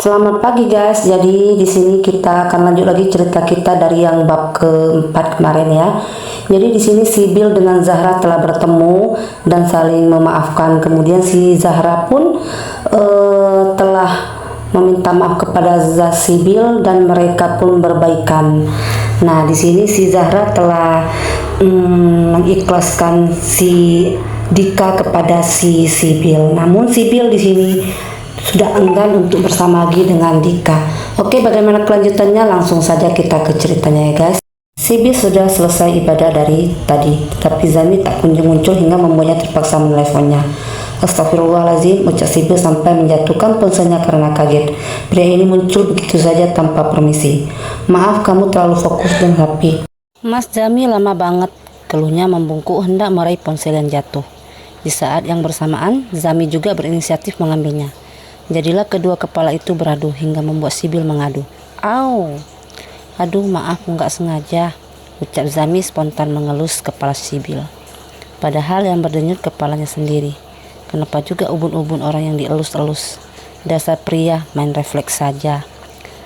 Selamat pagi guys. Jadi di sini kita akan lanjut lagi cerita kita dari yang bab keempat kemarin ya. Jadi di sini Sibil dengan Zahra telah bertemu dan saling memaafkan. Kemudian si Zahra pun telah meminta maaf kepada Sibil dan mereka pun berbaikan. Nah, di sini si Zahra telah mengikhlaskan si Dika kepada si Sibil. Namun Sibil di sini sudah enggan untuk bersama lagi dengan Dika. Oke, bagaimana kelanjutannya? Langsung saja kita ke ceritanya ya guys. Sibil sudah selesai ibadah dari tadi, tetapi Zami tak kunjung muncul hingga membuatnya terpaksa meneleponnya. Astagfirullahaladzim, ucap Sibil sampai menjatuhkan ponselnya karena kaget. Pria ini muncul begitu saja tanpa permisi. Maaf, kamu terlalu fokus dan HP. Mas Zami lama banget, keluhnya membungkuk hendak meraih ponsel yang jatuh. Di saat yang bersamaan, Zami juga berinisiatif mengambilnya. Jadilah kedua kepala itu beradu hingga membuat Sibil mengadu. Au! Aduh, maaf, nggak sengaja, ucap Zami spontan mengelus kepala Sibil. Padahal yang berdenyut kepalanya sendiri. Kenapa juga ubun-ubun orang yang dielus-elus? Dasar pria, main refleks saja.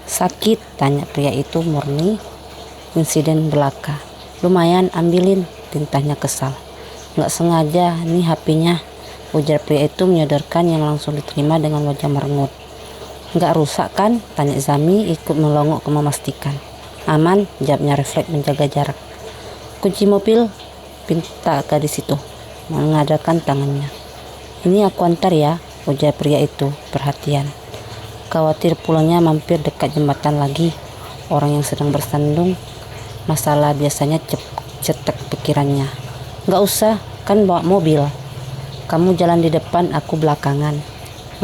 Sakit? Tanya pria itu murni insiden belaka. Lumayan, ambilin, tintahnya kesal. Nggak sengaja, nih HP-nya, ujar pria itu menyodorkan yang langsung diterima dengan wajah merengut. Nggak rusak kan? Tanya Zami ikut melongok memastikan. Aman, jawabnya refleks menjaga jarak. Kunci mobil, pinta gadis itu mengadakan tangannya. Ini aku antar ya, ujar pria itu perhatian. Khawatir pulangnya mampir dekat jembatan lagi. Orang yang sedang bersandung masalah biasanya cetek pikirannya. Nggak usah, kan bawa mobil. Kamu jalan di depan, aku belakangan.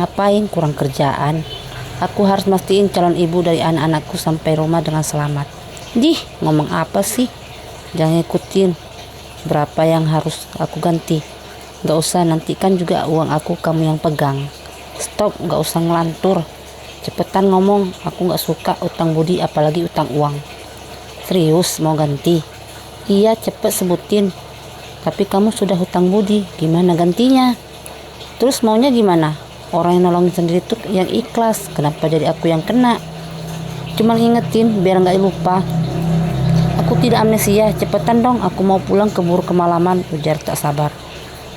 Ngapain? Kurang kerjaan. Aku harus mastiin calon ibu dari anak-anakku sampai rumah dengan selamat. Dih, ngomong apa sih? Jangan ikutin. Berapa yang harus aku ganti? Gak usah, nanti kan juga uang aku kamu yang pegang. Stop, gak usah ngelantur. Cepetan ngomong, aku gak suka utang budi apalagi utang uang. Serius mau ganti? Iya, cepet sebutin. Tapi kamu sudah hutang budi, gimana gantinya? Terus maunya gimana? Orang yang nolongin sendiri tuh yang ikhlas, kenapa jadi aku yang kena? Cuma ngingetin biar nggak lupa. Aku tidak amnesia, cepetan dong, aku mau pulang keburu kemalaman, ujar tak sabar.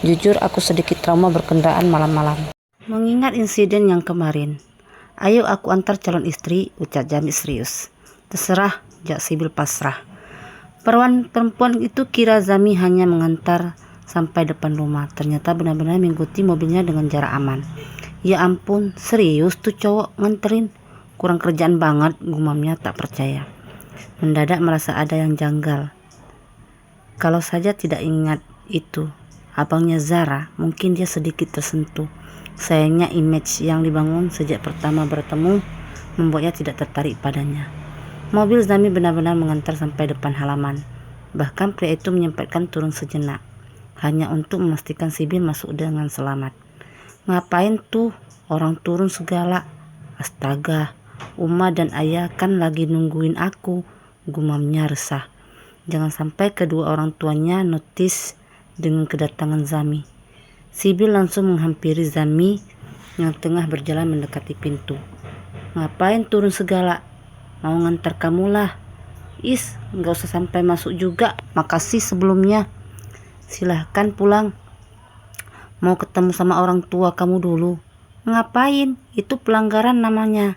Jujur aku sedikit trauma berkendaraan malam-malam. Mengingat insiden yang kemarin. Ayo aku antar calon istri, ucap Zami serius. Terserah, jak Sibil pasrah. Perempuan itu kira Zami hanya mengantar sampai depan rumah. Ternyata benar-benar mengikuti mobilnya dengan jarak aman. Ya ampun, serius tuh cowok nganterin? Kurang kerjaan banget, gumamnya tak percaya. Mendadak merasa ada yang janggal. Kalau saja tidak ingat itu, abangnya Zara, mungkin dia sedikit tersentuh. Sayangnya image yang dibangun sejak pertama bertemu membuatnya tidak tertarik padanya. Mobil Zami benar-benar mengantar sampai depan halaman. Bahkan pria itu menyempatkan turun sejenak, hanya untuk memastikan Sibil masuk dengan selamat. Ngapain tuh orang turun segala? Astaga, Uma dan Ayah kan lagi nungguin aku, gumamnya resah. Jangan sampai kedua orang tuanya notice dengan kedatangan Zami. Sibil langsung menghampiri Zami yang tengah berjalan mendekati pintu. Ngapain turun segala? Mau ngantar kamu lah. Is, gak usah sampai masuk juga. Makasih sebelumnya. Silahkan pulang. Mau ketemu sama orang tua kamu dulu. Ngapain? Itu pelanggaran namanya.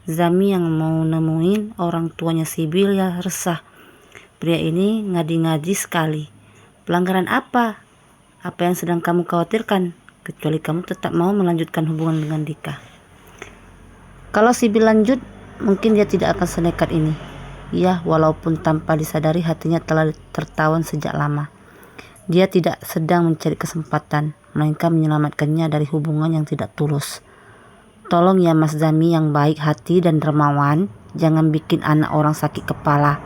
Zami yang mau nemuin orang tuanya Sibil ya resah. Pria ini ngadi-ngadi sekali. Pelanggaran apa? Apa yang sedang kamu khawatirkan? Kecuali kamu tetap mau melanjutkan hubungan dengan Dika. Kalau Sibil lanjut, mungkin dia tidak akan senekat ini. Ya, walaupun tanpa disadari hatinya telah tertawan sejak lama. Dia tidak sedang mencari kesempatan, melainkan menyelamatkannya dari hubungan yang tidak tulus. Tolong ya Mas Zami yang baik hati dan dermawan, jangan bikin anak orang sakit kepala.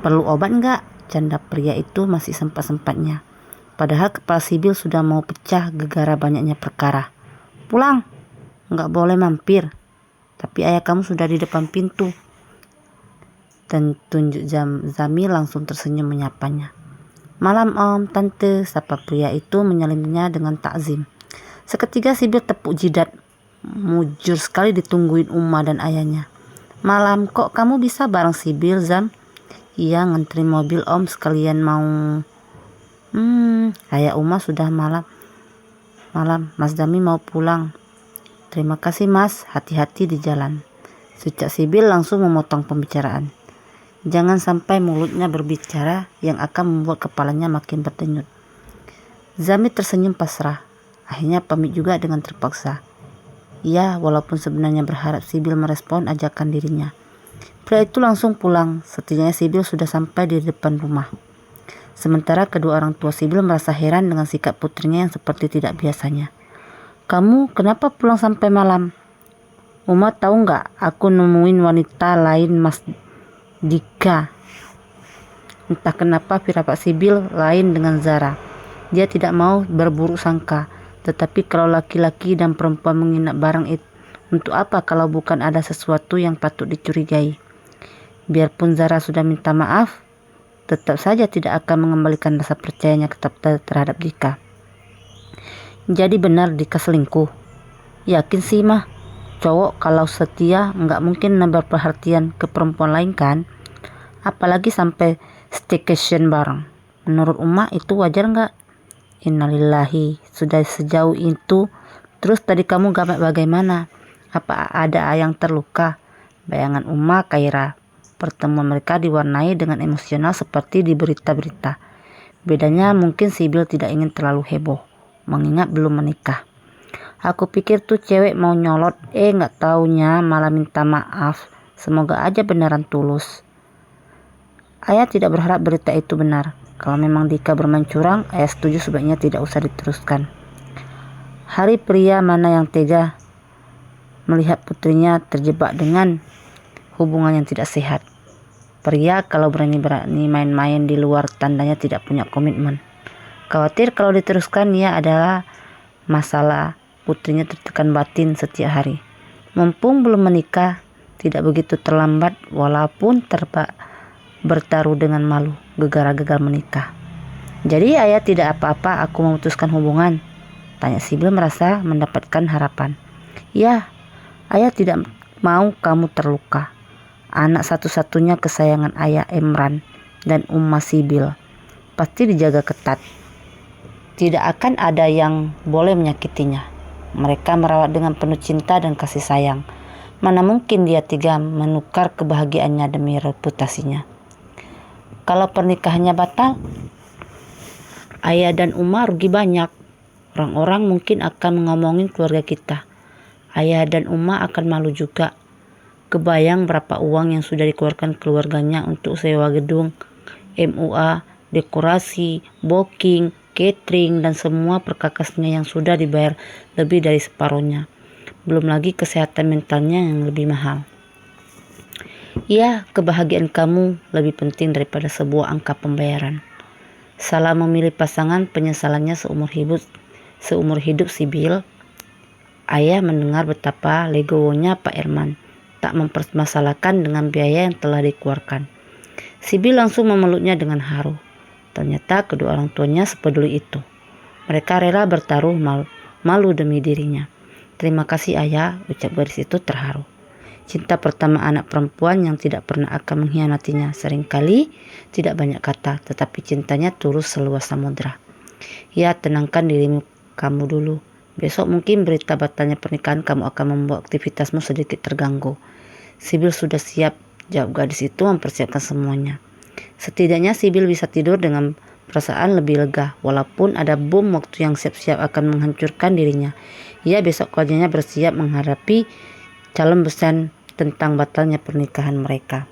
Perlu obat enggak? Canda pria itu masih sempat-sempatnya. Padahal kepala Sibil sudah mau pecah gegara banyaknya perkara. Pulang, enggak boleh mampir. Tapi ayah kamu sudah di depan pintu. Dan tunjuk Zami langsung tersenyum menyapanya. Malam om, tante, sapa pria itu menyaliminya dengan takzim. Seketika Sibil tepuk jidat. mujur sekali ditungguin Uma dan ayahnya. Malam kok kamu bisa bareng Sibil, Zam? Iya, ngantri mobil om sekalian mau. Ayah Uma sudah malam. Mas Dami mau pulang. Terima kasih mas, hati-hati di jalan. Sucak Sibil langsung memotong pembicaraan. Jangan sampai mulutnya berbicara yang akan membuat kepalanya makin berdenyut. Zami tersenyum pasrah. Akhirnya pamit juga dengan terpaksa. Ya, walaupun sebenarnya berharap Sibil merespon ajakan dirinya. Pria itu langsung pulang. Setidaknya Sibil sudah sampai di depan rumah. Sementara kedua orang tua Sibil merasa heran dengan sikap putrinya yang seperti tidak biasanya. Kamu kenapa pulang sampai malam? Uma tahu nggak? Aku nemuin wanita lain Mas Dika. Entah kenapa firasat Sibil lain dengan Zara. Dia tidak mau berburuk sangka. Tetapi kalau laki-laki dan perempuan menginap bareng itu, untuk apa kalau bukan ada sesuatu yang patut dicurigai? Biarpun Zara sudah minta maaf, tetap saja tidak akan mengembalikan rasa percayanya terhadap Dika. Jadi benar Dika selingkuh? Yakin sih mah, cowok kalau setia nggak mungkin nambah perhatian ke perempuan lain kan? Apalagi sampai staycation bareng. Menurut Uma itu wajar nggak? Innalillahi, sudah sejauh itu. Terus tadi kamu gambar bagaimana? Apa ada yang terluka? Bayangan Uma Kaira. Pertemuan mereka diwarnai dengan emosional seperti di berita-berita. Bedanya mungkin Sibil tidak ingin terlalu heboh, mengingat belum menikah. Aku pikir tuh cewek mau nyolot, nggak taunya malah minta maaf. Semoga aja beneran tulus. Ayah tidak berharap berita itu benar. Kalau memang Dika bermain curang, ayah setuju sebaiknya tidak usah diteruskan. Hari pria mana yang tega melihat putrinya terjebak dengan hubungan yang tidak sehat. Pria kalau berani main-main di luar tandanya tidak punya komitmen. Khawatir kalau diteruskan ia adalah masalah putrinya tertekan batin setiap hari. Mumpung belum menikah, tidak begitu terlambat walaupun bertaruh dengan malu gegara gagal menikah. Jadi ayah tidak apa-apa aku memutuskan hubungan? Tanya Sibil merasa mendapatkan harapan. Ya, ayah tidak mau kamu terluka. Anak satu-satunya kesayangan ayah Emran dan Umma Sibil. Pasti dijaga ketat. Tidak akan ada yang boleh menyakitinya. Mereka merawat dengan penuh cinta dan kasih sayang. Mana mungkin dia tega menukar kebahagiaannya demi reputasinya. Kalau pernikahannya batal, ayah dan Uma rugi banyak. Orang-orang mungkin akan ngomongin keluarga kita. Ayah dan Uma akan malu juga. Kebayang berapa uang yang sudah dikeluarkan keluarganya untuk sewa gedung, MUA, dekorasi, booking, catering, dan semua perkakasnya yang sudah dibayar lebih dari separuhnya. Belum lagi kesehatan mentalnya yang lebih mahal. Ya, kebahagiaan kamu lebih penting daripada sebuah angka pembayaran. Salah memilih pasangan, penyesalannya seumur hidup Sibil. Ayah mendengar betapa legowonya Pak Erman tak mempermasalahkan dengan biaya yang telah dikeluarkan. Sibil langsung memeluknya dengan haru. Ternyata kedua orang tuanya sepeduli itu. Mereka rela bertaruh malu demi dirinya. Terima kasih ayah, ucap gadis itu terharu. Cinta pertama anak perempuan yang tidak pernah akan mengkhianatinya. Seringkali tidak banyak kata, tetapi cintanya tulus seluas samudra. Ya, tenangkan dirimu kamu dulu. Besok mungkin berita batalnya pernikahan kamu akan membuat aktivitasmu sedikit terganggu. Sibil sudah siap, jawab gadis itu mempersiapkan semuanya. Setidaknya Sibil bisa tidur dengan perasaan lebih lega, walaupun ada bom waktu yang siap-siap akan menghancurkan dirinya. Ia besok kerjanya bersiap menghadapi calon besan tentang batalnya pernikahan mereka.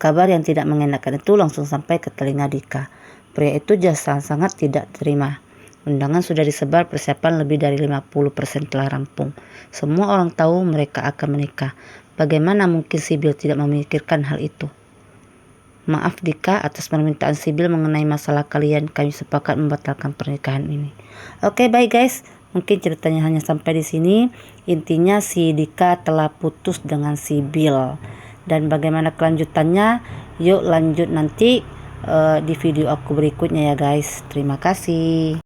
Kabar yang tidak mengenakan itu langsung sampai ke telinga Dika. Pria itu sangat tidak terima. Undangan sudah disebar, persiapan lebih dari 50% telah rampung. Semua orang tahu mereka akan menikah. Bagaimana mungkin Sibil tidak memikirkan hal itu? Maaf Dika atas permintaan Sibil mengenai masalah kalian. Kami sepakat membatalkan pernikahan ini. Oke, baik guys. Mungkin ceritanya hanya sampai di sini. Intinya si Dika telah putus dengan Sibil. Dan bagaimana kelanjutannya? Yuk lanjut nanti di video aku berikutnya ya guys. Terima kasih.